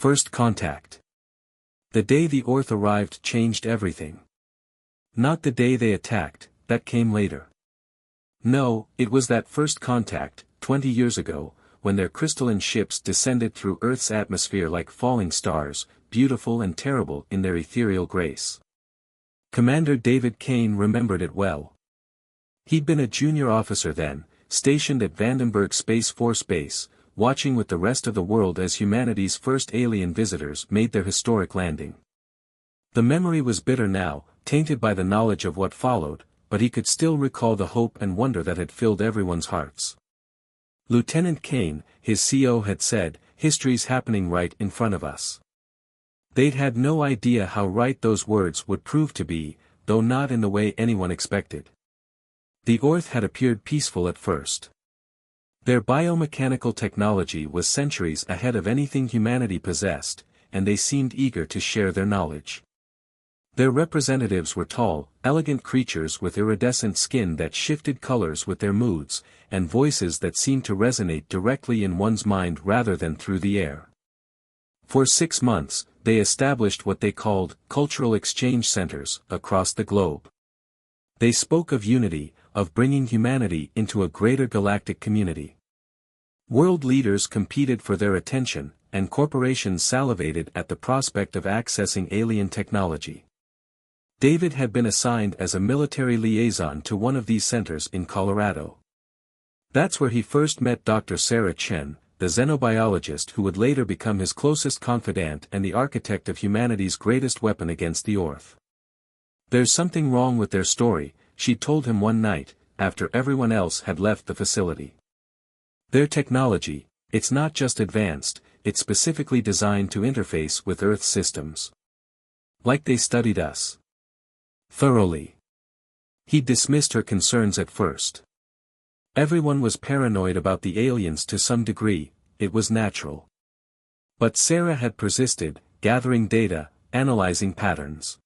First contact. The day the Orth arrived changed everything. Not the day they attacked, that came later. No, it was that first contact, 20 years ago, when their crystalline ships descended through Earth's atmosphere like falling stars, beautiful and terrible in their ethereal grace. Commander David Cain remembered it well. He'd been a junior officer then, stationed at Vandenberg Space Force Base, watching with the rest of the world as humanity's first alien visitors made their historic landing. The memory was bitter now, tainted by the knowledge of what followed, but he could still recall the hope and wonder that had filled everyone's hearts. Lieutenant Cain, his CO, had said, "History's happening right in front of us." They'd had no idea how right those words would prove to be, though not in the way anyone expected. The Orth had appeared peaceful at first. Their biomechanical technology was centuries ahead of anything humanity possessed, and they seemed eager to share their knowledge. Their representatives were tall, elegant creatures with iridescent skin that shifted colors with their moods, and voices that seemed to resonate directly in one's mind rather than through the air. For 6 months, they established what they called cultural exchange centers across the globe. They spoke of unity, of bringing humanity into a greater galactic community. World leaders competed for their attention, and corporations salivated at the prospect of accessing alien technology. David had been assigned as a military liaison to one of these centers in Colorado. That's where he first met Dr. Sarah Chen, the xenobiologist who would later become his closest confidant and the architect of humanity's greatest weapon against the Orth. "There's something wrong with their story," she told him one night, after everyone else had left the facility. "Their technology, it's not just advanced, it's specifically designed to interface with Earth systems. Like they studied us thoroughly." He dismissed her concerns at first. Everyone was paranoid about the aliens to some degree, it was natural. But Sarah had persisted, gathering data, analyzing patterns.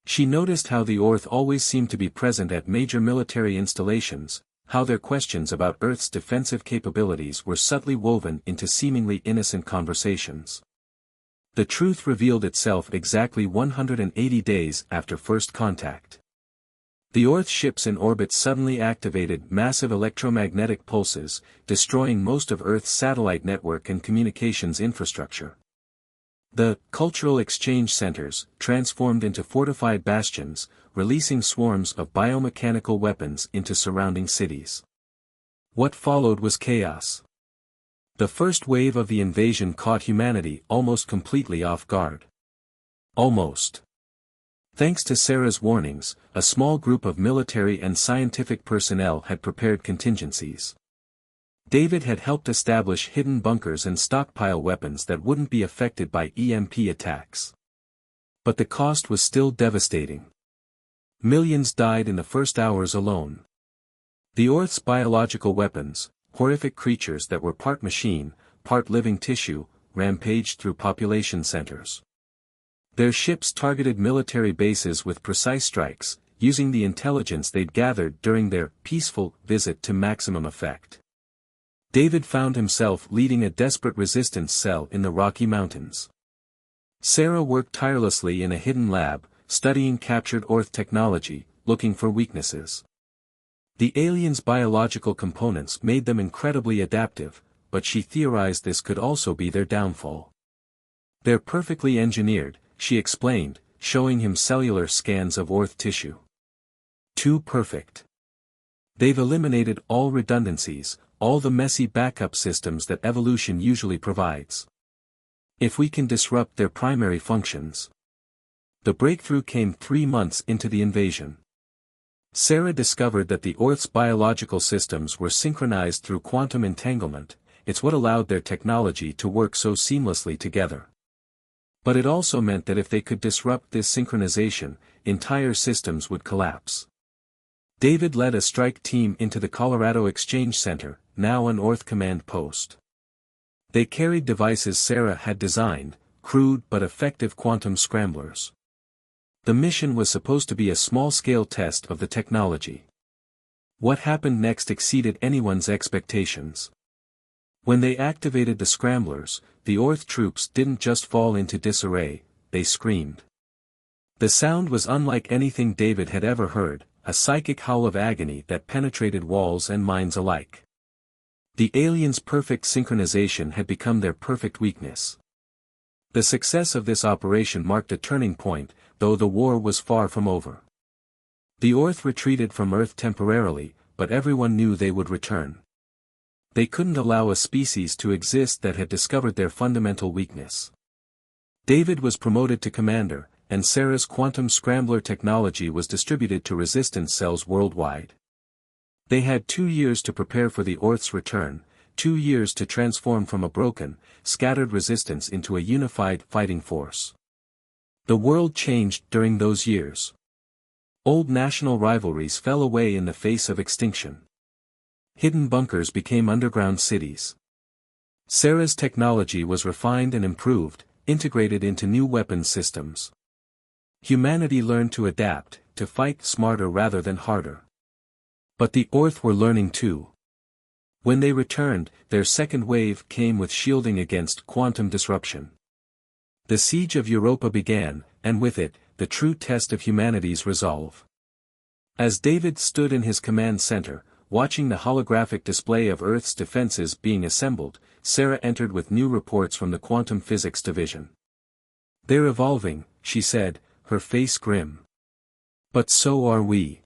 She noticed how the Orth always seemed to be present at major military installations, how their questions about Earth's defensive capabilities were subtly woven into seemingly innocent conversations. The truth revealed itself exactly 180 days after first contact. The Orth ships in orbit suddenly activated massive electromagnetic pulses, destroying most of Earth's satellite network and communications infrastructure. The cultural exchange centers transformed into fortified bastions, releasing swarms of biomechanical weapons into surrounding cities. What followed was chaos. The first wave of the invasion caught humanity almost completely off guard. Almost. Thanks to Sarah's warnings, a small group of military and scientific personnel had prepared contingencies. David had helped establish hidden bunkers and stockpile weapons that wouldn't be affected by EMP attacks. But the cost was still devastating. Millions died in the first hours alone. The Orth's biological weapons, horrific creatures that were part machine, part living tissue, rampaged through population centers. Their ships targeted military bases with precise strikes, using the intelligence they'd gathered during their peaceful visit to maximum effect. David found himself leading a desperate resistance cell in the Rocky Mountains. Sarah worked tirelessly in a hidden lab, studying captured Orth technology, looking for weaknesses. The aliens' biological components made them incredibly adaptive, but she theorized this could also be their downfall. "They're perfectly engineered," she explained, showing him cellular scans of Orth tissue. "Too perfect. They've eliminated all redundancies, all the messy backup systems that evolution usually provides. If we can disrupt their primary functions." The breakthrough came 3 months into the invasion. Sarah discovered that the Orth's biological systems were synchronized through quantum entanglement. It's what allowed their technology to work so seamlessly together. But it also meant that if they could disrupt this synchronization, entire systems would collapse. David led a strike team into the Colorado Exchange Center, now an Orth command post. They carried devices Sarah had designed, crude but effective quantum scramblers. The mission was supposed to be a small-scale test of the technology. What happened next exceeded anyone's expectations. When they activated the scramblers, the Orth troops didn't just fall into disarray, they screamed. The sound was unlike anything David had ever heard, a psychic howl of agony that penetrated walls and minds alike. The aliens' perfect synchronization had become their perfect weakness. The success of this operation marked a turning point, though the war was far from over. The Orth retreated from Earth temporarily, but everyone knew they would return. They couldn't allow a species to exist that had discovered their fundamental weakness. David was promoted to commander, and Sarah's quantum scrambler technology was distributed to resistance cells worldwide. They had 2 years to prepare for the Orth's return, 2 years to transform from a broken, scattered resistance into a unified fighting force. The world changed during those years. Old national rivalries fell away in the face of extinction. Hidden bunkers became underground cities. Sarah's technology was refined and improved, integrated into new weapons systems. Humanity learned to adapt, to fight smarter rather than harder. But the Orth were learning too. When they returned, their second wave came with shielding against quantum disruption. The Siege of Europa began, and with it, the true test of humanity's resolve. As David stood in his command center, watching the holographic display of Earth's defenses being assembled, Sarah entered with new reports from the Quantum Physics Division. "They're evolving," she said, her face grim. "But so are we."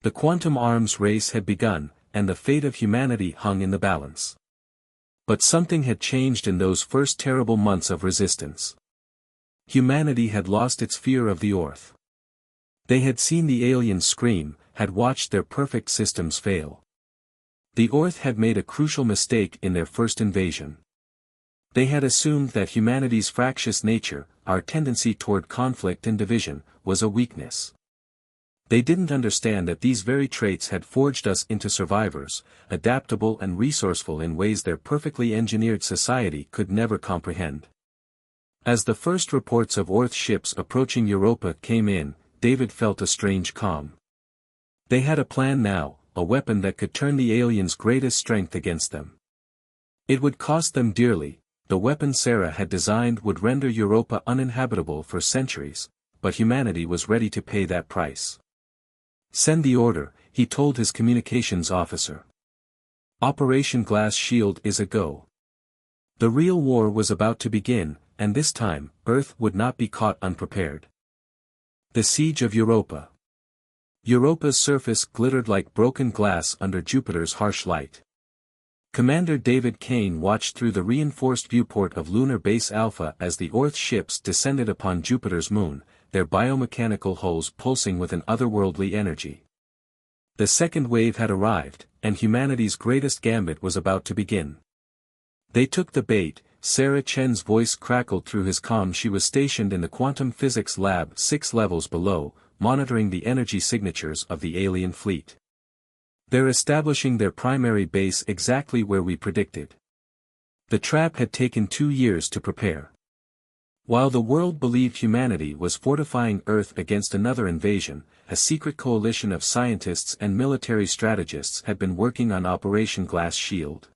The quantum arms race had begun, and the fate of humanity hung in the balance. But something had changed in those first terrible months of resistance. Humanity had lost its fear of the Orth. They had seen the aliens scream, had watched their perfect systems fail. The Orth had made a crucial mistake in their first invasion. They had assumed that humanity's fractious nature, our tendency toward conflict and division, was a weakness. They didn't understand that these very traits had forged us into survivors, adaptable and resourceful in ways their perfectly engineered society could never comprehend. As the first reports of Orth ships approaching Europa came in, David felt a strange calm. They had a plan now, a weapon that could turn the aliens' greatest strength against them. It would cost them dearly. The weapon Sarah had designed would render Europa uninhabitable for centuries, but humanity was ready to pay that price. "Send the order," he told his communications officer. "Operation Glass Shield is a go." The real war was about to begin, and this time, Earth would not be caught unprepared. The Siege of Europa. Europa's surface glittered like broken glass under Jupiter's harsh light. Commander David Cain watched through the reinforced viewport of Lunar Base Alpha as the Orth ships descended upon Jupiter's moon, their biomechanical hulls pulsing with an otherworldly energy. The second wave had arrived, and humanity's greatest gambit was about to begin. They took the bait. Sarah Chen's voice crackled through his comm. She was stationed in the quantum physics lab 6 levels below, monitoring the energy signatures of the alien fleet. "They're establishing their primary base exactly where we predicted. The trap had taken 2 years to prepare." While the world believed humanity was fortifying Earth against another invasion, a secret coalition of scientists and military strategists had been working on Operation Glass Shield.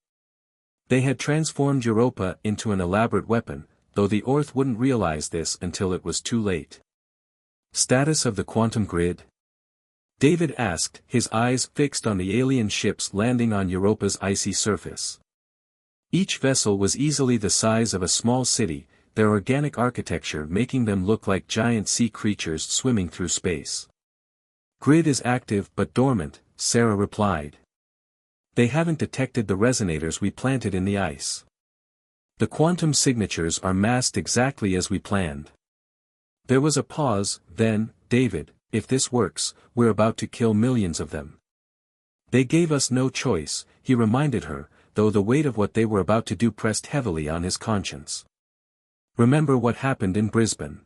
They had transformed Europa into an elaborate weapon, though the Orth wouldn't realize this until it was too late. "Status of the quantum grid?" David asked, his eyes fixed on the alien ships landing on Europa's icy surface. Each vessel was easily the size of a small city, their organic architecture making them look like giant sea creatures swimming through space. "Grid is active but dormant," Sarah replied. "They haven't detected the resonators we planted in the ice. The quantum signatures are masked exactly as we planned." There was a pause. Then, "David, if this works, we're about to kill millions of them." "They gave us no choice," he reminded her, though the weight of what they were about to do pressed heavily on his conscience. "Remember what happened in Brisbane."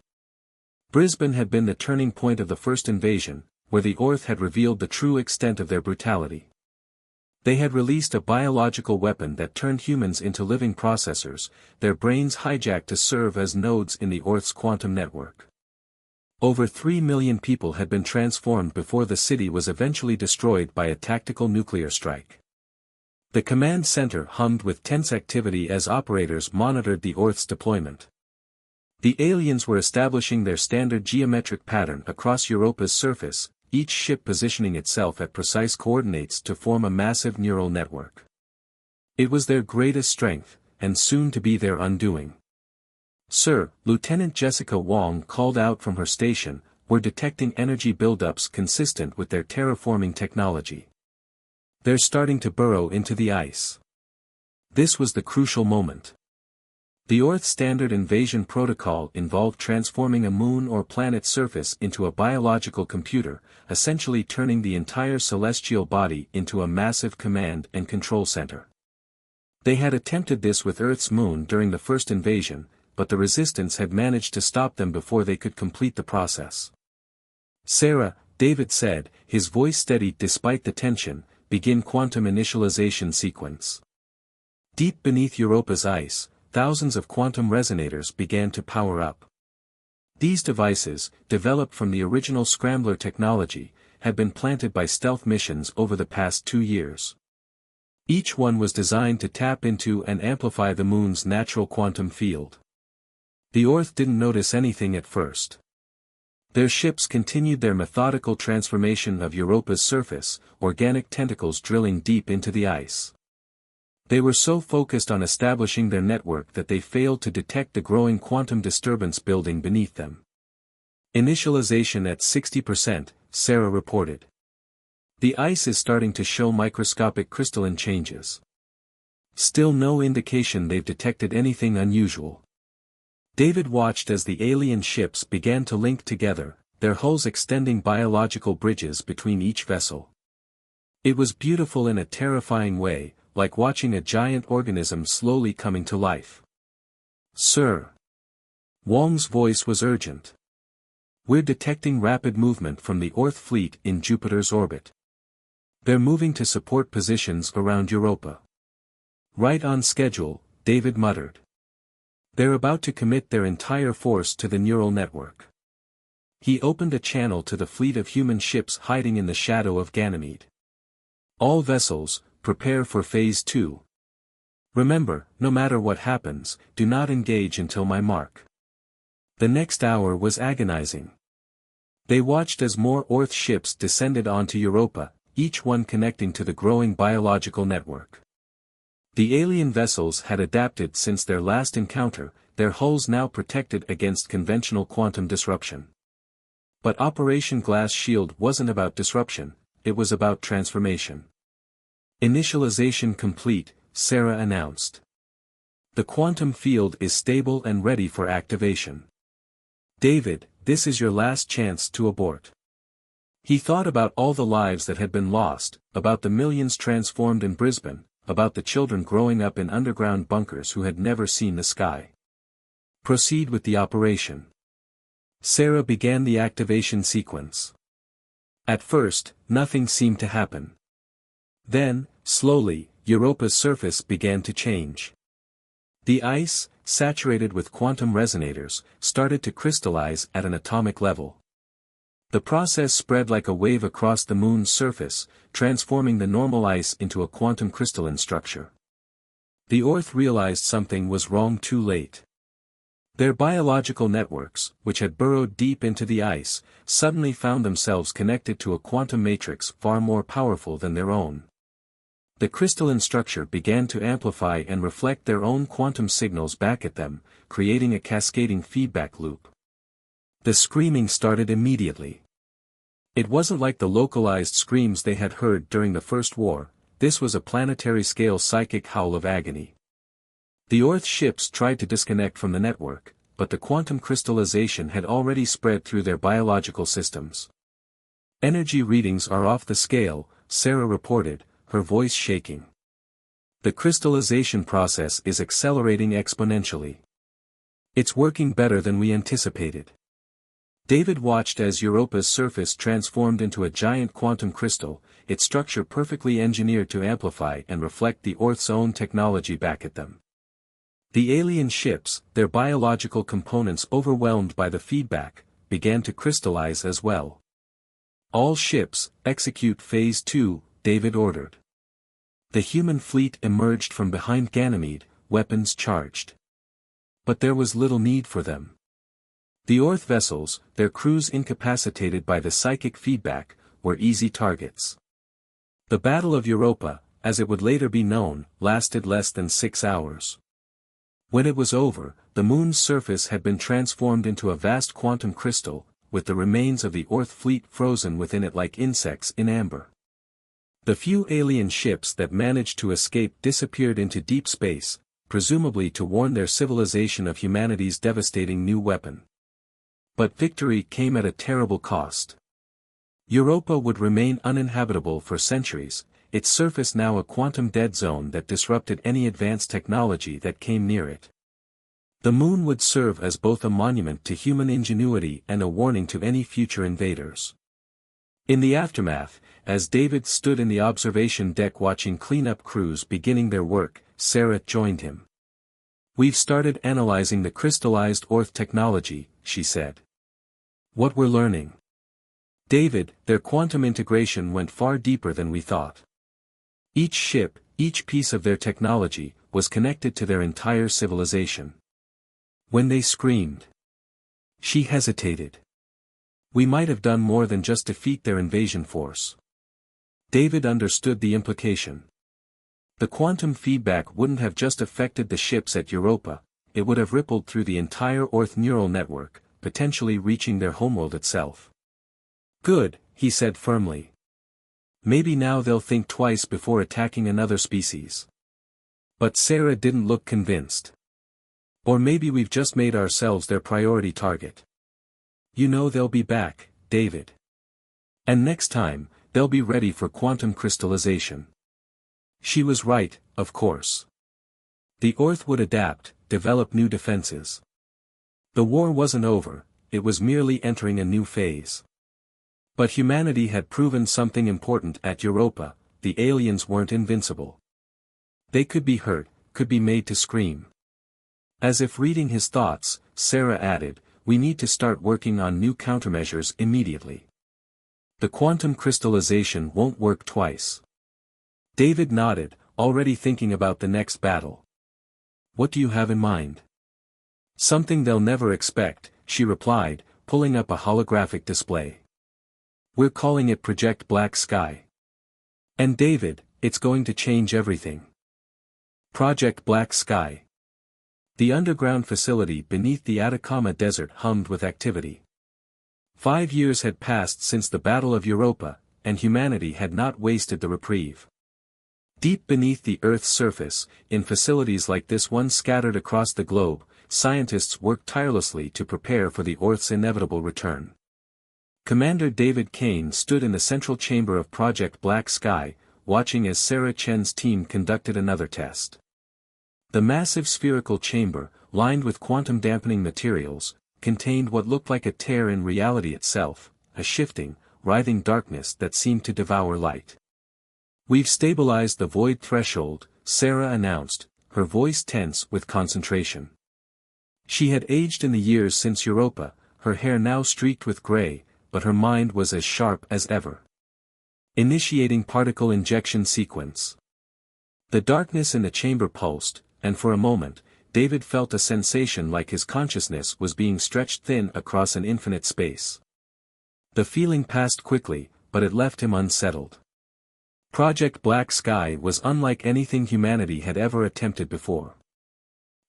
Brisbane had been the turning point of the first invasion, where the Orth had revealed the true extent of their brutality. They had released a biological weapon that turned humans into living processors, their brains hijacked to serve as nodes in the Orth's quantum network. Over 3 million people had been transformed before the city was eventually destroyed by a tactical nuclear strike. The command center hummed with tense activity as operators monitored the Orth's deployment. The aliens were establishing their standard geometric pattern across Europa's surface, each ship positioning itself at precise coordinates to form a massive neural network. It was their greatest strength, and soon to be their undoing. "Sir," Lieutenant Jessica Wong called out from her station, "we're detecting energy buildups consistent with their terraforming technology. They're starting to burrow into the ice." This was the crucial moment. The Orth Standard Invasion Protocol involved transforming a moon or planet surface into a biological computer, essentially turning the entire celestial body into a massive command and control center. They had attempted this with Earth's moon during the first invasion, but the resistance had managed to stop them before they could complete the process. "Sarah," David said, his voice steady despite the tension, "begin quantum initialization sequence." Deep beneath Europa's ice, thousands of quantum resonators began to power up. These devices, developed from the original Scrambler technology, had been planted by stealth missions over the past 2 years. Each one was designed to tap into and amplify the moon's natural quantum field. The Orth didn't notice anything at first. Their ships continued their methodical transformation of Europa's surface, organic tentacles drilling deep into the ice. They were so focused on establishing their network that they failed to detect the growing quantum disturbance building beneath them. "Initialization at 60%, Sarah reported. The ice is starting to show microscopic crystalline changes. Still no indication they've detected anything unusual." David watched as the alien ships began to link together, their hulls extending biological bridges between each vessel. It was beautiful in a terrifying way, like watching a giant organism slowly coming to life. "Sir." Wong's voice was urgent. "We're detecting rapid movement from the Orth fleet in Jupiter's orbit. They're moving to support positions around Europa." "Right on schedule," David muttered. "They're about to commit their entire force to the neural network." He opened a channel to the fleet of human ships hiding in the shadow of Ganymede. "All vessels, prepare for Phase 2. Remember, no matter what happens, do not engage until my mark." The next hour was agonizing. They watched as more Orth ships descended onto Europa, each one connecting to the growing biological network. The alien vessels had adapted since their last encounter, their hulls now protected against conventional quantum disruption. But Operation Glass Shield wasn't about disruption, it was about transformation. "Initialization complete," Sarah announced. "The quantum field is stable and ready for activation. David, this is your last chance to abort." He thought about all the lives that had been lost, about the millions transformed in Brisbane, about the children growing up in underground bunkers who had never seen the sky. "Proceed with the operation." Sarah began the activation sequence. At first, nothing seemed to happen. Then, slowly, Europa's surface began to change. The ice, saturated with quantum resonators, started to crystallize at an atomic level. The process spread like a wave across the moon's surface, transforming the normal ice into a quantum crystalline structure. The Orth realized something was wrong too late. Their biological networks, which had burrowed deep into the ice, suddenly found themselves connected to a quantum matrix far more powerful than their own. The crystalline structure began to amplify and reflect their own quantum signals back at them, creating a cascading feedback loop. The screaming started immediately. It wasn't like the localized screams they had heard during the First War, this was a planetary-scale psychic howl of agony. The Orth ships tried to disconnect from the network, but the quantum crystallization had already spread through their biological systems. "Energy readings are off the scale," Sarah reported, her voice shaking. "The crystallization process is accelerating exponentially. It's working better than we anticipated." David watched as Europa's surface transformed into a giant quantum crystal, its structure perfectly engineered to amplify and reflect the Orth's own technology back at them. The alien ships, their biological components overwhelmed by the feedback, began to crystallize as well. "All ships, execute Phase 2, David ordered. The human fleet emerged from behind Ganymede, weapons charged. But there was little need for them. The Orth vessels, their crews incapacitated by the psychic feedback, were easy targets. The Battle of Europa, as it would later be known, lasted less than 6 hours. When it was over, the moon's surface had been transformed into a vast quantum crystal, with the remains of the Orth fleet frozen within it like insects in amber. The few alien ships that managed to escape disappeared into deep space, presumably to warn their civilization of humanity's devastating new weapon. But victory came at a terrible cost. Europa would remain uninhabitable for centuries, its surface now a quantum dead zone that disrupted any advanced technology that came near it. The moon would serve as both a monument to human ingenuity and a warning to any future invaders. In the aftermath, as David stood in the observation deck watching cleanup crews beginning their work, Sarah joined him. "We've started analyzing the crystallized Orth technology," she said. "What we're learning?" "David, their quantum integration went far deeper than we thought. Each ship, each piece of their technology, was connected to their entire civilization. When they screamed." She hesitated. "We might have done more than just defeat their invasion force." David understood the implication. The quantum feedback wouldn't have just affected the ships at Europa, it would have rippled through the entire Orth neural network, potentially reaching their homeworld itself. "Good," he said firmly. "Maybe now they'll think twice before attacking another species." But Sarah didn't look convinced. "Or maybe we've just made ourselves their priority target. You know they'll be back, David. And next time, they'll be ready for quantum crystallization." She was right, of course. The Orth would adapt, develop new defenses. The war wasn't over, it was merely entering a new phase. But humanity had proven something important at Europa: the aliens weren't invincible. They could be hurt, could be made to scream. As if reading his thoughts, Sarah added, "We need to start working on new countermeasures immediately. The quantum crystallization won't work twice." David nodded, already thinking about the next battle. "What do you have in mind?" "Something they'll never expect," she replied, pulling up a holographic display. "We're calling it Project Black Sky. And David, it's going to change everything." Project Black Sky. The underground facility beneath the Atacama Desert hummed with activity. 5 years had passed since the Battle of Europa, and humanity had not wasted the reprieve. Deep beneath the Earth's surface, in facilities like this one scattered across the globe, scientists worked tirelessly to prepare for the Orth's inevitable return. Commander David Cain stood in the central chamber of Project Black Sky, watching as Sarah Chen's team conducted another test. The massive spherical chamber, lined with quantum-dampening materials, contained what looked like a tear in reality itself, a shifting, writhing darkness that seemed to devour light. "We've stabilized the void threshold," Sarah announced, her voice tense with concentration. She had aged in the years since Europa, her hair now streaked with gray, but her mind was as sharp as ever. Initiating particle injection sequence. The darkness in the chamber pulsed, and for a moment, David felt a sensation like his consciousness was being stretched thin across an infinite space. The feeling passed quickly, but it left him unsettled. Project Black Sky was unlike anything humanity had ever attempted before.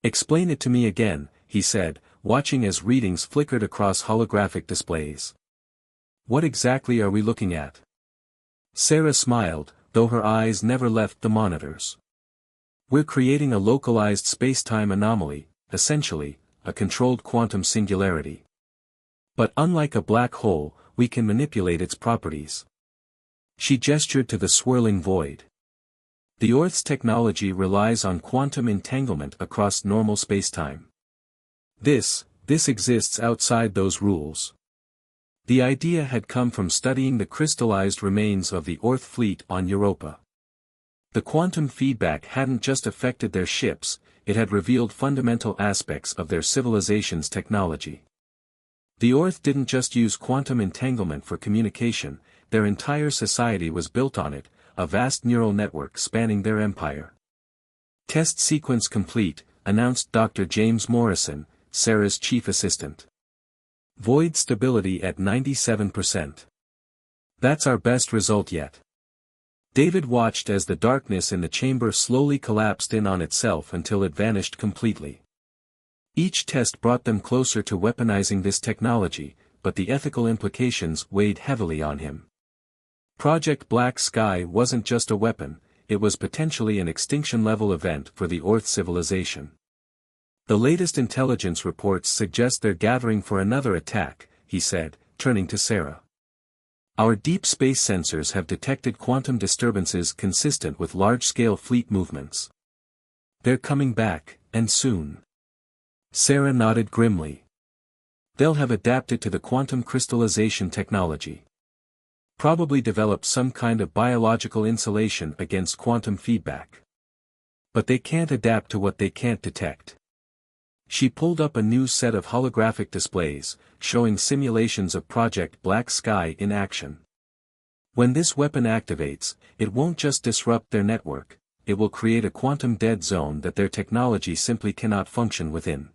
"Explain it to me again," he said, watching as readings flickered across holographic displays. "What exactly are we looking at?" Sarah smiled, though her eyes never left the monitors. "We're creating a localized space-time anomaly, essentially, a controlled quantum singularity. But unlike a black hole, we can manipulate its properties." She gestured to the swirling void. "The Orth's technology relies on quantum entanglement across normal spacetime. This exists outside those rules." The idea had come from studying the crystallized remains of the Orth fleet on Europa. The quantum feedback hadn't just affected their ships, it had revealed fundamental aspects of their civilization's technology. The Orth didn't just use quantum entanglement for communication, their entire society was built on it, a vast neural network spanning their empire. Test sequence complete, announced Dr. James Morrison, Sarah's chief assistant. Void stability at 97%. That's our best result yet. David watched as the darkness in the chamber slowly collapsed in on itself until it vanished completely. Each test brought them closer to weaponizing this technology, but the ethical implications weighed heavily on him. Project Black Sky wasn't just a weapon, it was potentially an extinction-level event for the Orth civilization. The latest intelligence reports suggest they're gathering for another attack, he said, turning to Sarah. Our deep space sensors have detected quantum disturbances consistent with large-scale fleet movements. They're coming back, and soon. Sarah nodded grimly. They'll have adapted to the quantum crystallization technology. Probably developed some kind of biological insulation against quantum feedback. But they can't adapt to what they can't detect. She pulled up a new set of holographic displays, showing simulations of Project Black Sky in action. When this weapon activates, it won't just disrupt their network, it will create a quantum dead zone that their technology simply cannot function within.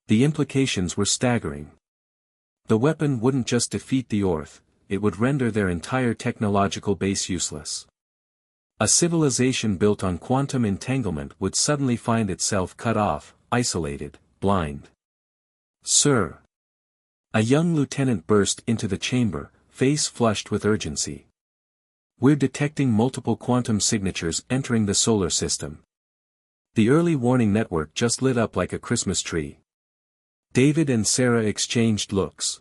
The implications were staggering. The weapon wouldn't just defeat the Orth, it would render their entire technological base useless. A civilization built on quantum entanglement would suddenly find itself cut off, isolated, blind. Sir! A young lieutenant burst into the chamber, face flushed with urgency. We're detecting multiple quantum signatures entering the solar system. The early warning network just lit up like a Christmas tree. David and Sarah exchanged looks.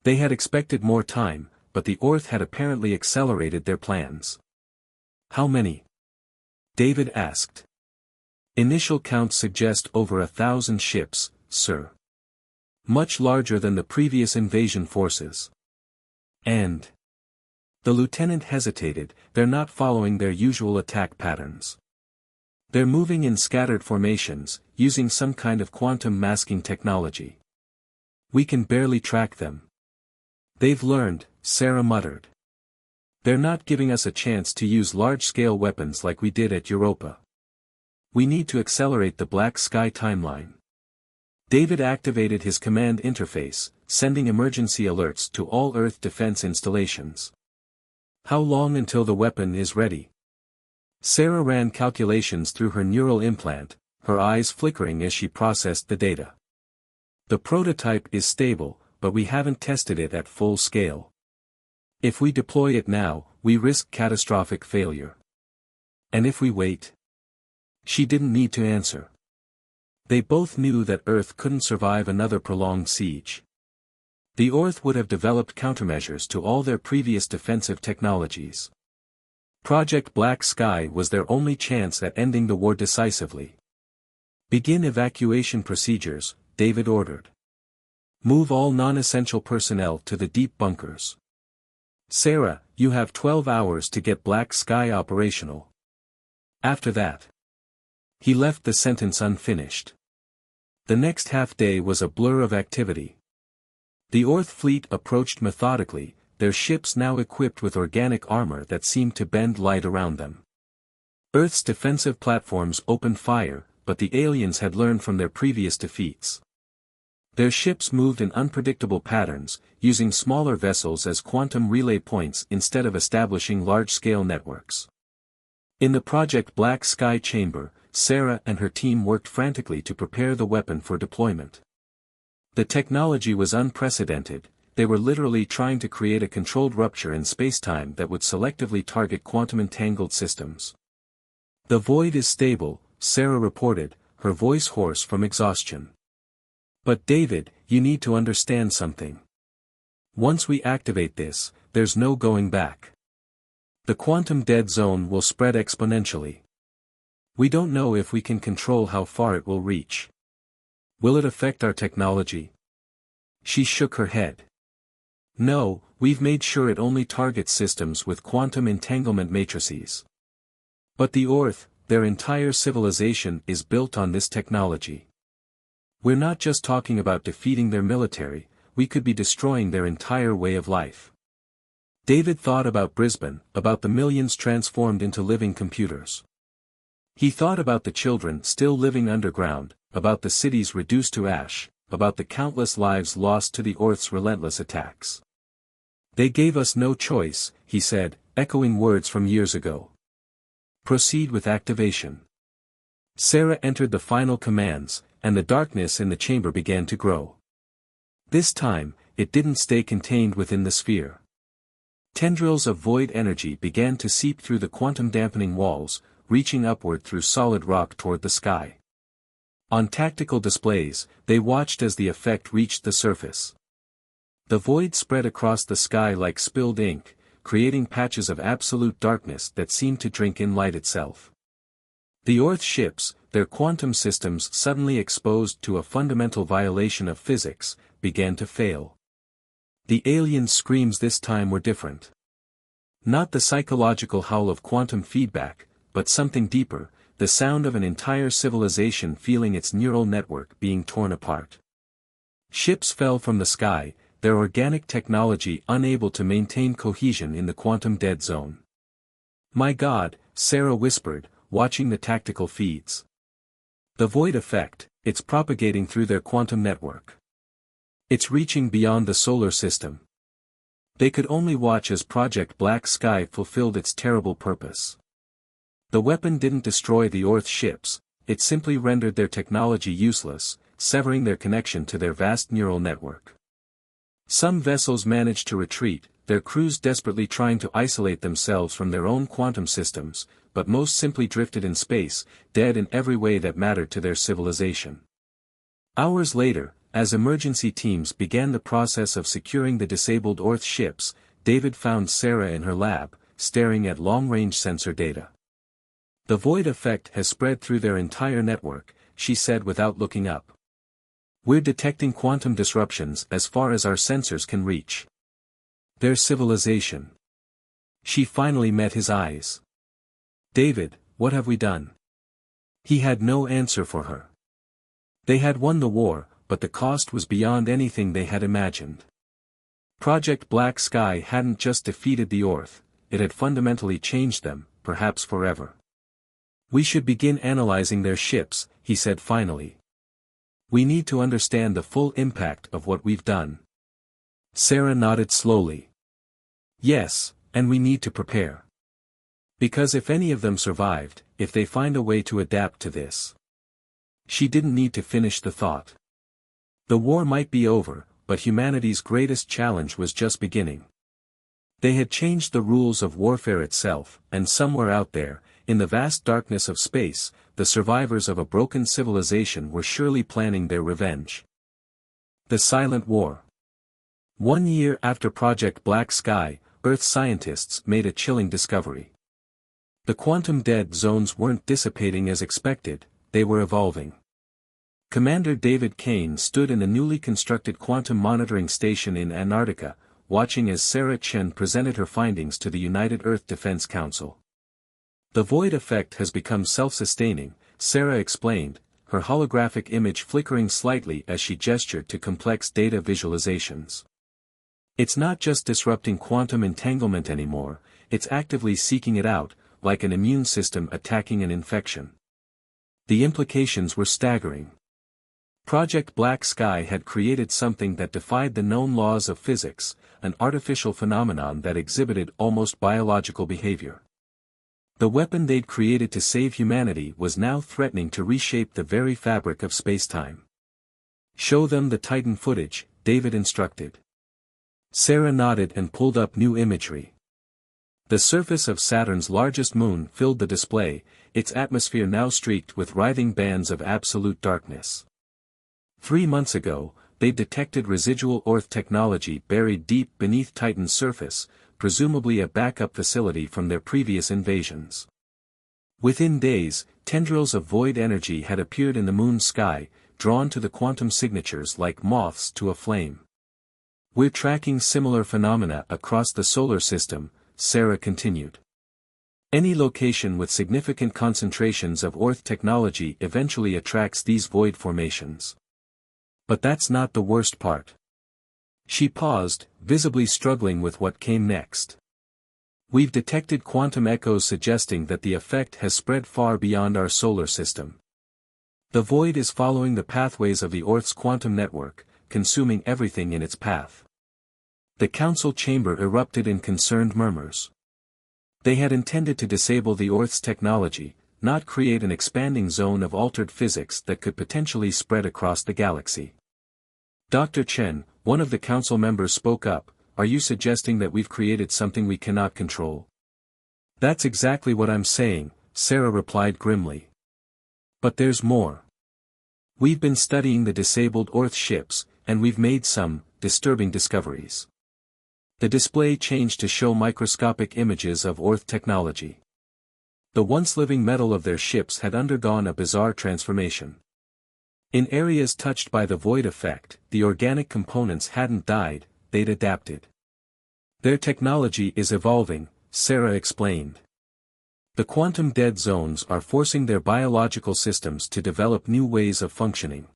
They had expected more time, but the Orth had apparently accelerated their plans. How many? David asked. Initial counts suggest over 1,000 ships, sir. Much larger than the previous invasion forces. And the lieutenant hesitated, they're not following their usual attack patterns. They're moving in scattered formations, using some kind of quantum masking technology. We can barely track them. They've learned, Sarah muttered. They're not giving us a chance to use large-scale weapons like we did at Europa. We need to accelerate the Black Sky timeline. David activated his command interface, sending emergency alerts to all Earth defense installations. How long until the weapon is ready? Sarah ran calculations through her neural implant, her eyes flickering as she processed the data. The prototype is stable, but we haven't tested it at full scale. If we deploy it now, we risk catastrophic failure. And if we wait? She didn't need to answer. They both knew that Earth couldn't survive another prolonged siege. The Orth would have developed countermeasures to all their previous defensive technologies. Project Black Sky was their only chance at ending the war decisively. Begin evacuation procedures, David ordered. Move all non-essential personnel to the deep bunkers. Sarah, you have 12 hours to get Black Sky operational. After that. He left the sentence unfinished. The next half-day was a blur of activity. The Orth fleet approached methodically, their ships now equipped with organic armor that seemed to bend light around them. Earth's defensive platforms opened fire, but the aliens had learned from their previous defeats. Their ships moved in unpredictable patterns, using smaller vessels as quantum relay points instead of establishing large-scale networks. In the Project Black Sky chamber, Sarah and her team worked frantically to prepare the weapon for deployment. The technology was unprecedented, they were literally trying to create a controlled rupture in spacetime that would selectively target quantum-entangled systems. The void is stable, Sarah reported, her voice hoarse from exhaustion. But David, you need to understand something. Once we activate this, there's no going back. The quantum dead zone will spread exponentially. We don't know if we can control how far it will reach. Will it affect our technology? She shook her head. No, we've made sure it only targets systems with quantum entanglement matrices. But the Orth, their entire civilization is built on this technology. We're not just talking about defeating their military, we could be destroying their entire way of life. David thought about Brisbane, about the millions transformed into living computers. He thought about the children still living underground, about the cities reduced to ash, about the countless lives lost to the Orth's relentless attacks. They gave us no choice, he said, echoing words from years ago. Proceed with activation. Sarah entered the final commands, and the darkness in the chamber began to grow. This time, it didn't stay contained within the sphere. Tendrils of void energy began to seep through the quantum-dampening walls, reaching upward through solid rock toward the sky. On tactical displays, they watched as the effect reached the surface. The void spread across the sky like spilled ink, creating patches of absolute darkness that seemed to drink in light itself. The Orth ships, their quantum systems suddenly exposed to a fundamental violation of physics, began to fail. The aliens' screams this time were different. Not the psychological howl of quantum feedback, but something deeper, the sound of an entire civilization feeling its neural network being torn apart. Ships fell from the sky, their organic technology unable to maintain cohesion in the quantum dead zone. "My God," Sarah whispered, watching the tactical feeds. "The void effect, it's propagating through their quantum network. It's reaching beyond the solar system." They could only watch as Project Black Sky fulfilled its terrible purpose. The weapon didn't destroy the Orth ships, it simply rendered their technology useless, severing their connection to their vast neural network. Some vessels managed to retreat, their crews desperately trying to isolate themselves from their own quantum systems, but most simply drifted in space, dead in every way that mattered to their civilization. Hours later, as emergency teams began the process of securing the disabled Orth ships, David found Sarah in her lab, staring at long-range sensor data. "The void effect has spread through their entire network," she said without looking up. "We're detecting quantum disruptions as far as our sensors can reach. Their civilization." She finally met his eyes. "David, what have we done?" He had no answer for her. They had won the war, but the cost was beyond anything they had imagined. Project Black Sky hadn't just defeated the Orth, it had fundamentally changed them, perhaps forever. "We should begin analyzing their ships," he said finally. "We need to understand the full impact of what we've done." Sarah nodded slowly. "Yes, and we need to prepare. Because if any of them survived, if they find a way to adapt to this." She didn't need to finish the thought. The war might be over, but humanity's greatest challenge was just beginning. They had changed the rules of warfare itself, and somewhere out there, in the vast darkness of space, the survivors of a broken civilization were surely planning their revenge. The Silent War. 1 year after Project Black Sky, Earth scientists made a chilling discovery. The quantum dead zones weren't dissipating as expected, they were evolving. Commander David Cain stood in a newly constructed quantum monitoring station in Antarctica, watching as Sarah Chen presented her findings to the United Earth Defense Council. "The void effect has become self-sustaining," Sarah explained, her holographic image flickering slightly as she gestured to complex data visualizations. "It's not just disrupting quantum entanglement anymore, it's actively seeking it out, like an immune system attacking an infection." The implications were staggering. Project Black Sky had created something that defied the known laws of physics, an artificial phenomenon that exhibited almost biological behavior. The weapon they'd created to save humanity was now threatening to reshape the very fabric of spacetime. "Show them the Titan footage," David instructed. Sarah nodded and pulled up new imagery. The surface of Saturn's largest moon filled the display, its atmosphere now streaked with writhing bands of absolute darkness. 3 months ago, they detected residual Orth technology buried deep beneath Titan's surface, presumably a backup facility from their previous invasions. Within days, tendrils of void energy had appeared in the moon's sky, drawn to the quantum signatures like moths to a flame. "We're tracking similar phenomena across the solar system," Sarah continued. "Any location with significant concentrations of Orth technology eventually attracts these void formations. But that's not the worst part. She paused, visibly struggling with what came next. We've detected quantum echoes suggesting that the effect has spread far beyond our solar system. The void is following the pathways of the Orth's quantum network, consuming everything in its path. The council chamber erupted in concerned murmurs. They had intended to disable the Orth's technology, not create an expanding zone of altered physics that could potentially spread across the galaxy. Dr. Chen, one of the council members, spoke up. Are you suggesting that we've created something we cannot control? That's exactly what I'm saying, Sarah replied grimly. But there's more. We've been studying the disabled Orth ships, and we've made some disturbing discoveries. The display changed to show microscopic images of Orth technology. The once living metal of their ships had undergone a bizarre transformation. In areas touched by the void effect, the organic components hadn't died, they'd adapted. Their technology is evolving, Sarah explained. The quantum dead zones are forcing their biological systems to develop new ways of functioning.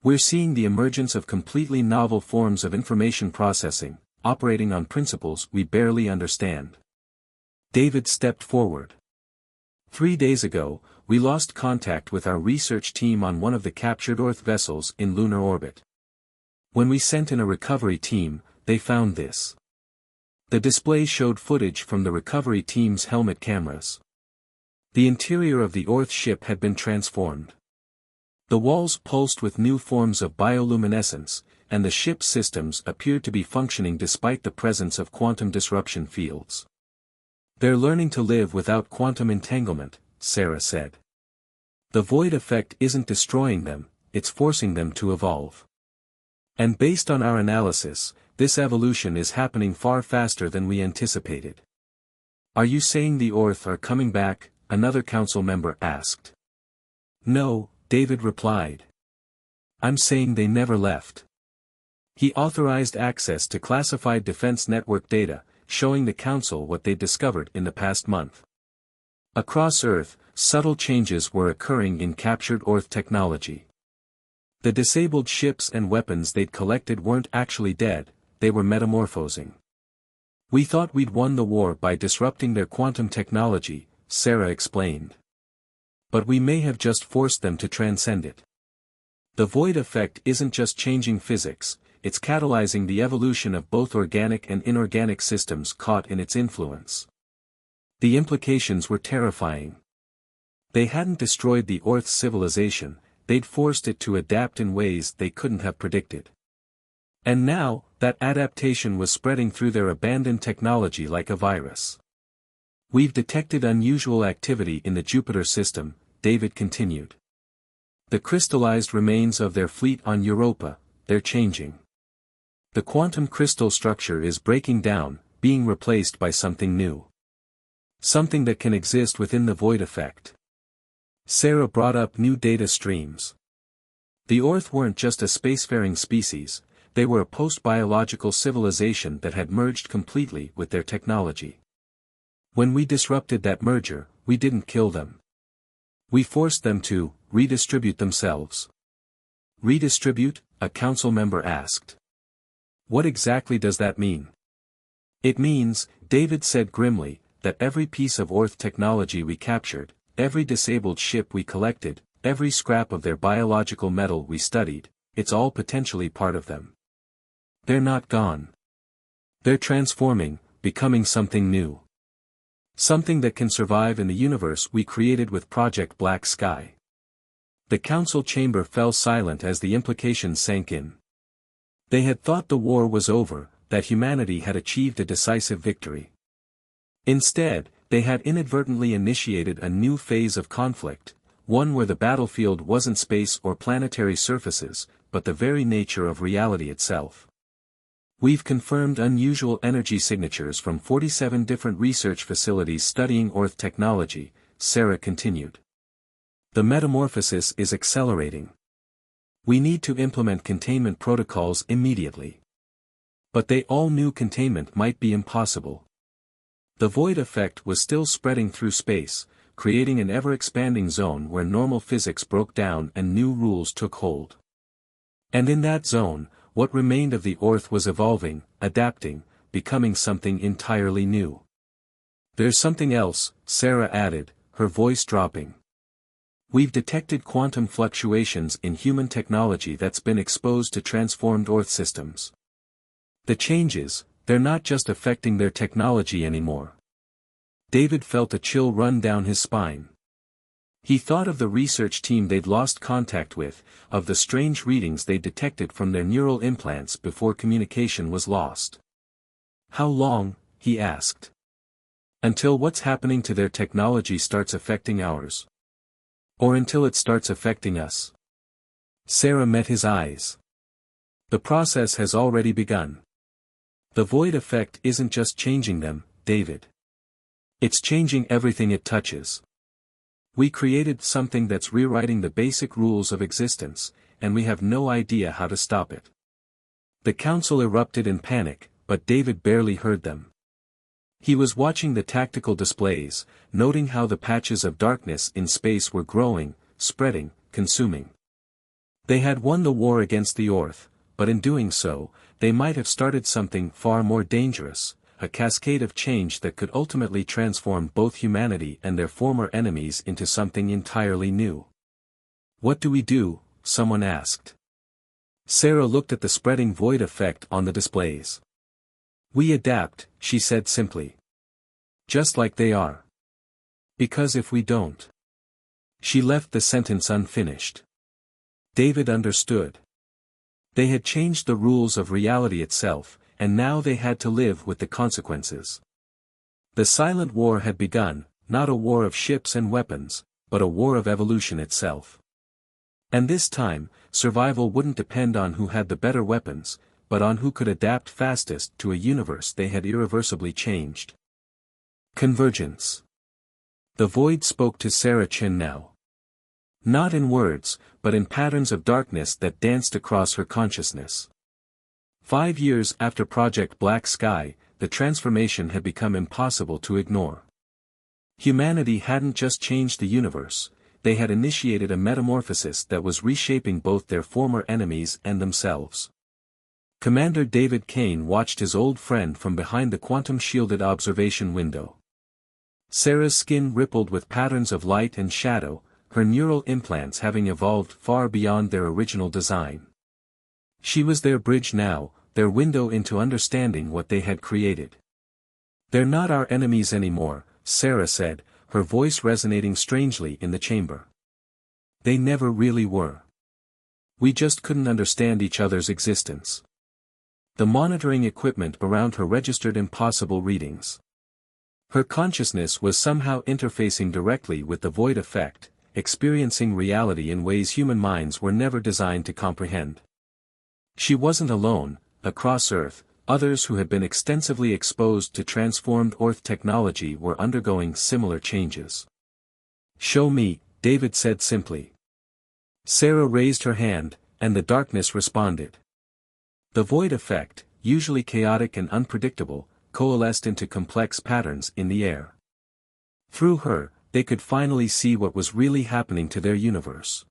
We're seeing the emergence of completely novel forms of information processing, operating on principles we barely understand. David stepped forward. 3 days ago, we lost contact with our research team on one of the captured Orth vessels in lunar orbit. When we sent in a recovery team, they found this. The display showed footage from the recovery team's helmet cameras. The interior of the Orth ship had been transformed. The walls pulsed with new forms of bioluminescence, and the ship's systems appeared to be functioning despite the presence of quantum disruption fields. They're learning to live without quantum entanglement, Sarah said. The void effect isn't destroying them, it's forcing them to evolve. And based on our analysis, this evolution is happening far faster than we anticipated. Are you saying the Orth are coming back? Another council member asked. No, David replied. I'm saying they never left. He authorized access to classified defense network data, showing the council what they'd discovered in the past month. Across Earth, subtle changes were occurring in captured Orth technology. The disabled ships and weapons they'd collected weren't actually dead, they were metamorphosing. We thought we'd won the war by disrupting their quantum technology, Sarah explained. But we may have just forced them to transcend it. The void effect isn't just changing physics, it's catalyzing the evolution of both organic and inorganic systems caught in its influence. The implications were terrifying. They hadn't destroyed the Orth civilization, they'd forced it to adapt in ways they couldn't have predicted. And now, that adaptation was spreading through their abandoned technology like a virus. We've detected unusual activity in the Jupiter system, David continued. The crystallized remains of their fleet on Europa, they're changing. The quantum crystal structure is breaking down, being replaced by something new. Something that can exist within the void effect. Sarah brought up new data streams. The Orth weren't just a spacefaring species, they were a post-biological civilization that had merged completely with their technology. When we disrupted that merger, we didn't kill them. We forced them to redistribute themselves. Redistribute? A council member asked. What exactly does that mean? It means, David said grimly, that every piece of Orth technology we captured, every disabled ship we collected, every scrap of their biological metal we studied, it's all potentially part of them. They're not gone. They're transforming, becoming something new. Something that can survive in the universe we created with Project Black Sky. The council chamber fell silent as the implications sank in. They had thought the war was over, that humanity had achieved a decisive victory. Instead, they had inadvertently initiated a new phase of conflict, one where the battlefield wasn't space or planetary surfaces, but the very nature of reality itself. We've confirmed unusual energy signatures from 47 different research facilities studying Orth technology, Sarah continued. The metamorphosis is accelerating. We need to implement containment protocols immediately. But they all knew containment might be impossible. The void effect was still spreading through space, creating an ever-expanding zone where normal physics broke down and new rules took hold. And in that zone, what remained of the Orth was evolving, adapting, becoming something entirely new. "There's something else," Sarah added, her voice dropping. "We've detected quantum fluctuations in human technology that's been exposed to transformed Orth systems. The changes, they're not just affecting their technology anymore." David felt a chill run down his spine. He thought of the research team they'd lost contact with, of the strange readings they detected from their neural implants before communication was lost. "How long?" he asked. "Until what's happening to their technology starts affecting ours. Or until it starts affecting us." Sarah met his eyes. "The process has already begun. The void effect isn't just changing them, David. It's changing everything it touches. We created something that's rewriting the basic rules of existence, and we have no idea how to stop it." The council erupted in panic, but David barely heard them. He was watching the tactical displays, noting how the patches of darkness in space were growing, spreading, consuming. They had won the war against the Orth, but in doing so, they might have started something far more dangerous, a cascade of change that could ultimately transform both humanity and their former enemies into something entirely new. "What do we do?" someone asked. Sarah looked at the spreading void effect on the displays. "We adapt," she said simply. "Just like they are. Because if we don't..." She left the sentence unfinished. David understood. They had changed the rules of reality itself, and now they had to live with the consequences. The silent war had begun, not a war of ships and weapons, but a war of evolution itself. And this time, survival wouldn't depend on who had the better weapons, but on who could adapt fastest to a universe they had irreversibly changed. Convergence. The void spoke to Sarah Chen now. Not in words, but in patterns of darkness that danced across her consciousness. 5 years after Project Black Sky, the transformation had become impossible to ignore. Humanity hadn't just changed the universe, they had initiated a metamorphosis that was reshaping both their former enemies and themselves. Commander David Cain watched his old friend from behind the quantum-shielded observation window. Sarah's skin rippled with patterns of light and shadow, her neural implants having evolved far beyond their original design. She was their bridge now, their window into understanding what they had created. "They're not our enemies anymore," Sarah said, her voice resonating strangely in the chamber. "They never really were. We just couldn't understand each other's existence." The monitoring equipment around her registered impossible readings. Her consciousness was somehow interfacing directly with the void effect, experiencing reality in ways human minds were never designed to comprehend. She wasn't alone. Across Earth, others who had been extensively exposed to transformed Orth technology were undergoing similar changes. "Show me," David said simply. Sarah raised her hand, and the darkness responded. The void effect, usually chaotic and unpredictable, coalesced into complex patterns in the air. Through her, they could finally see what was really happening to their universe.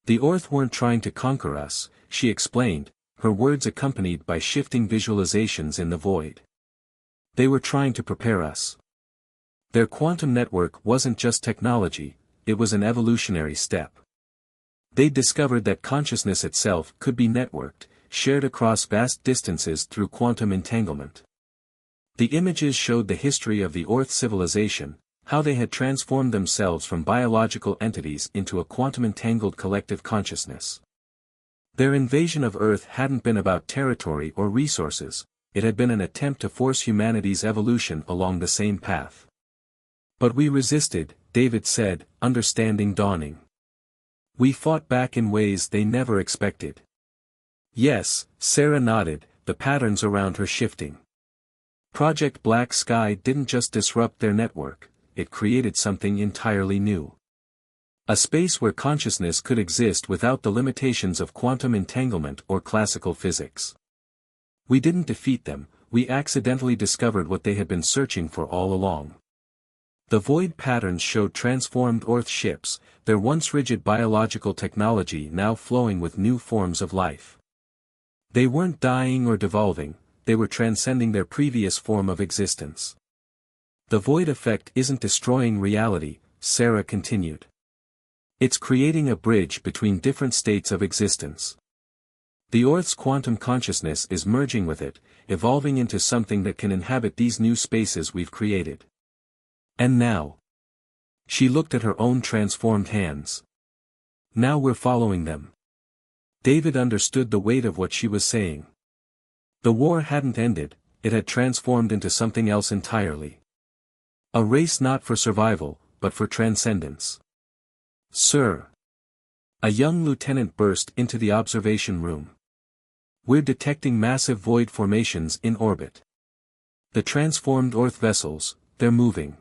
"The Orth weren't trying to conquer us," she explained, her words accompanied by shifting visualizations in the void. "They were trying to prepare us. Their quantum network wasn't just technology, it was an evolutionary step. They discovered that consciousness itself could be networked, shared across vast distances through quantum entanglement." The images showed the history of the Orth civilization, how they had transformed themselves from biological entities into a quantum-entangled collective consciousness. Their invasion of Earth hadn't been about territory or resources, it had been an attempt to force humanity's evolution along the same path. "But we resisted," David said, understanding dawning. "We fought back in ways they never expected." "Yes," Sarah nodded, the patterns around her shifting. Project Black Sky didn't just disrupt their network, it created something entirely new. A space where consciousness could exist without the limitations of quantum entanglement or classical physics. "We didn't defeat them, we accidentally discovered what they had been searching for all along." The void patterns showed transformed Orth ships, their once rigid biological technology now flowing with new forms of life. They weren't dying or devolving, they were transcending their previous form of existence. The void effect isn't destroying reality, Sarah continued. It's creating a bridge between different states of existence. The Orth's quantum consciousness is merging with it, evolving into something that can inhabit these new spaces we've created. And now. She looked at her own transformed hands. Now we're following them. David understood the weight of what she was saying. The war hadn't ended, it had transformed into something else entirely. A race not for survival, but for transcendence. Sir. A young lieutenant burst into the observation room. We're detecting massive void formations in orbit. The transformed Orth vessels, they're moving.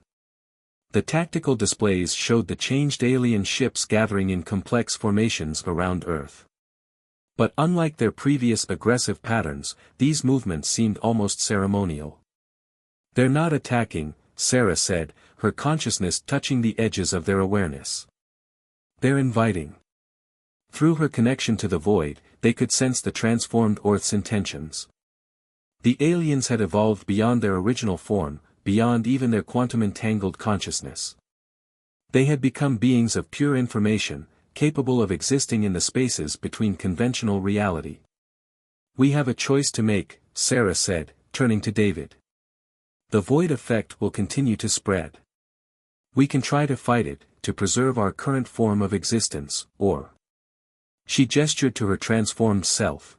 The tactical displays showed the changed alien ships gathering in complex formations around Earth. But unlike their previous aggressive patterns, these movements seemed almost ceremonial. They're not attacking, Sarah said, her consciousness touching the edges of their awareness. They're inviting. Through her connection to the void, they could sense the transformed Orth's intentions. The aliens had evolved beyond their original form, beyond even their quantum-entangled consciousness. They had become beings of pure information, capable of existing in the spaces between conventional reality. We have a choice to make, Sarah said, turning to David. The void effect will continue to spread. We can try to fight it, to preserve our current form of existence, or... She gestured to her transformed self.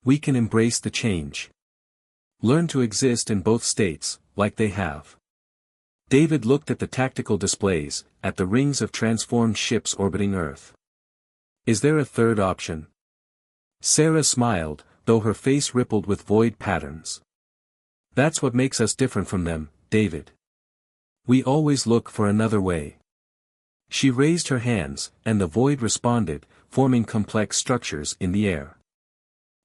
We can embrace the change. Learn to exist in both states, like they have. David looked at the tactical displays, at the rings of transformed ships orbiting Earth. Is there a third option? Sarah smiled, though her face rippled with void patterns. That's what makes us different from them, David. We always look for another way. She raised her hands, and the void responded, forming complex structures in the air.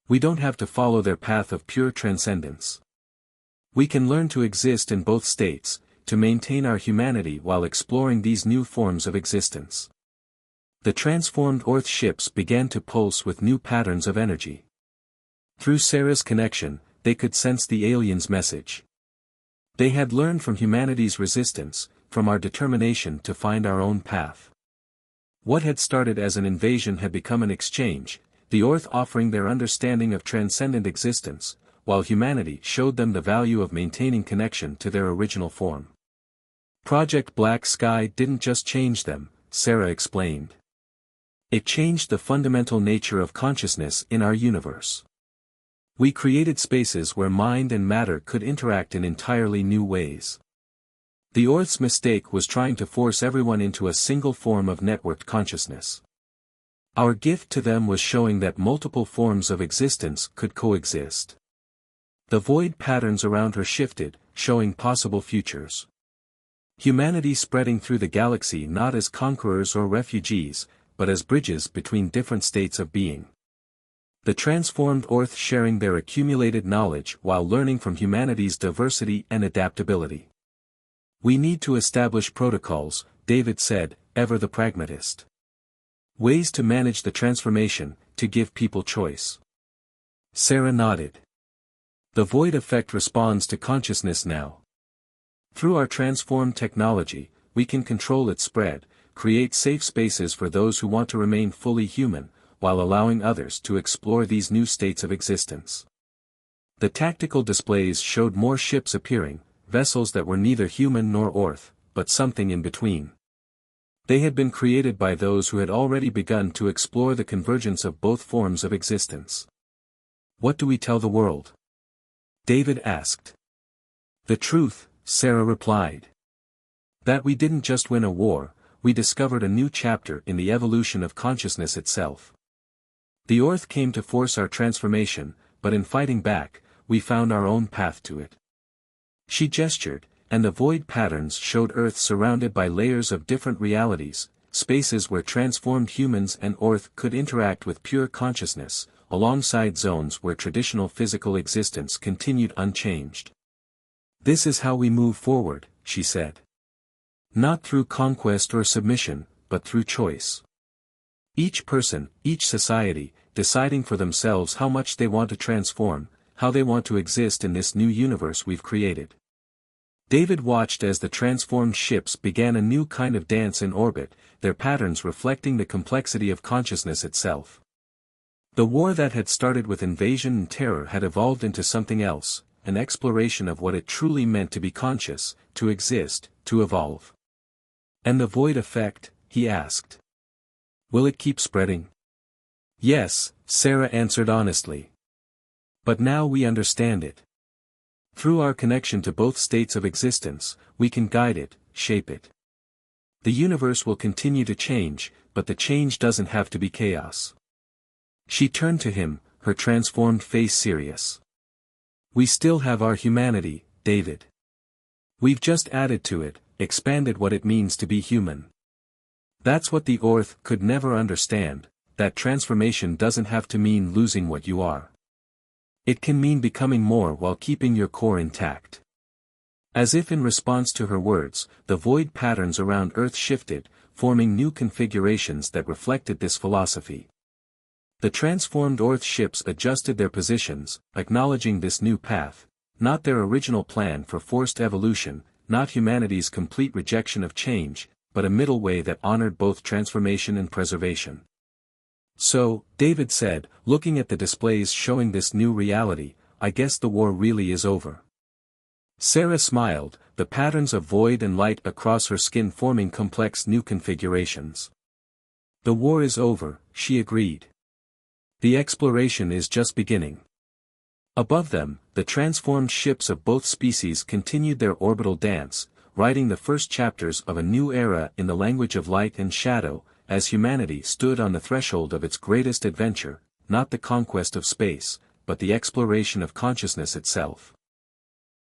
We don't have to follow their path of pure transcendence. We can learn to exist in both states, to maintain our humanity while exploring these new forms of existence. The transformed Orth ships began to pulse with new patterns of energy. Through Sarah's connection, they could sense the aliens' message. They had learned from humanity's resistance, from our determination to find our own path. What had started as an invasion had become an exchange, the Orth offering their understanding of transcendent existence, while humanity showed them the value of maintaining connection to their original form. Project Black Sky didn't just change them, Sarah explained. It changed the fundamental nature of consciousness in our universe. We created spaces where mind and matter could interact in entirely new ways. The Orth's mistake was trying to force everyone into a single form of networked consciousness. Our gift to them was showing that multiple forms of existence could coexist. The void patterns around her shifted, showing possible futures. Humanity spreading through the galaxy not as conquerors or refugees, but as bridges between different states of being. The transformed Orth sharing their accumulated knowledge while learning from humanity's diversity and adaptability. We need to establish protocols, David said, ever the pragmatist. Ways to manage the transformation, to give people choice. Sarah nodded. The void effect responds to consciousness now. Through our transformed technology, we can control its spread, create safe spaces for those who want to remain fully human, while allowing others to explore these new states of existence. The tactical displays showed more ships appearing, vessels that were neither human nor Orth, but something in between. They had been created by those who had already begun to explore the convergence of both forms of existence. What do we tell the world? David asked. The truth, Sarah replied. That we didn't just win a war, we discovered a new chapter in the evolution of consciousness itself. The Orth came to force our transformation, but in fighting back, we found our own path to it. She gestured, and the void patterns showed Earth surrounded by layers of different realities, spaces where transformed humans and Orth could interact with pure consciousness, alongside zones where traditional physical existence continued unchanged. This is how we move forward, she said. Not through conquest or submission, but through choice. Each person, each society, deciding for themselves how much they want to transform, how they want to exist in this new universe we've created. David watched as the transformed ships began a new kind of dance in orbit, their patterns reflecting the complexity of consciousness itself. The war that had started with invasion and terror had evolved into something else, an exploration of what it truly meant to be conscious, to exist, to evolve. And the void effect, he asked. Will it keep spreading? Yes, Sarah answered honestly. But now we understand it. Through our connection to both states of existence, we can guide it, shape it. The universe will continue to change, but the change doesn't have to be chaos. She turned to him, her transformed face serious. We still have our humanity, David. We've just added to it, expanded what it means to be human. That's what the Orth could never understand, that transformation doesn't have to mean losing what you are. It can mean becoming more while keeping your core intact. As if in response to her words, the void patterns around Earth shifted, forming new configurations that reflected this philosophy. The transformed Orth ships adjusted their positions, acknowledging this new path, not their original plan for forced evolution, not humanity's complete rejection of change, but a middle way that honored both transformation and preservation. So, David said, looking at the displays showing this new reality, I guess the war really is over. Sarah smiled, the patterns of void and light across her skin forming complex new configurations. The war is over, she agreed. The exploration is just beginning. Above them, the transformed ships of both species continued their orbital dance, writing the first chapters of a new era in the language of light and shadow, as humanity stood on the threshold of its greatest adventure, not the conquest of space, but the exploration of consciousness itself.